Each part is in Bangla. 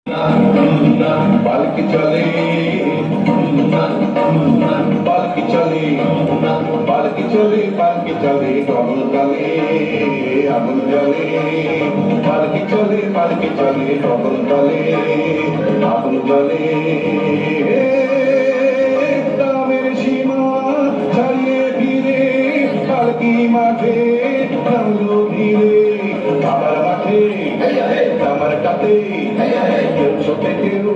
পালকি চলে পালকি চলে পালকি চলে পালকি চলে ডবল তলে আগুন জলে পালকি চলে ডবল তলে আগুন জলে গ্রামের সীমা ছাড়িয়ে ফিরে পালকি মাঠে নামলো ধীরে আমার মাঠে আমার কাতে কেউ ছোটে কেউ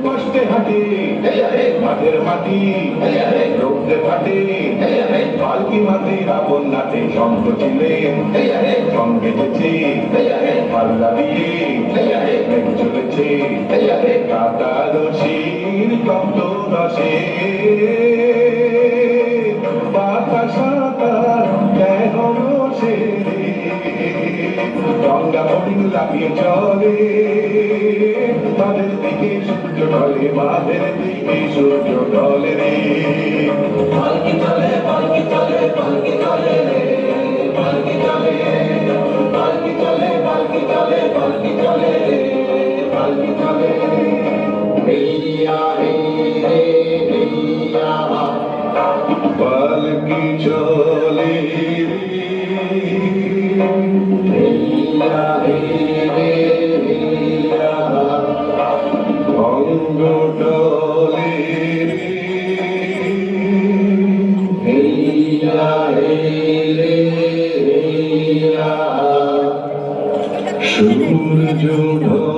কষ্টে হাঁটে মাঠের মাটি রৌদ্রে ফাটে পালকি মাঠে আপন নাটে শঙ্খ ছিলেন সঙ্গে যেছে পাল্লা দিয়ে চলেছে কাটা রশির কত রসে বাতাস সাঁতার কেন রসে গঙ্গা হরিণ লাফিয়ে চলে তাদের দিকে সূর্য ঢলে মাদের দিকে সূর্য ঢলে রে পালকি চলে পালকি চলে পালকি চলে রে পালকি চলে পালকি চলে পালকি চলে পালকি চলে রে পালকি চলে হেইয়া হে রে হেইয়া পালকি চলে হেইয়া হে রে হেইয়া অঙ্গ টলে হেইয়া হে রে হেইয়া সূর্য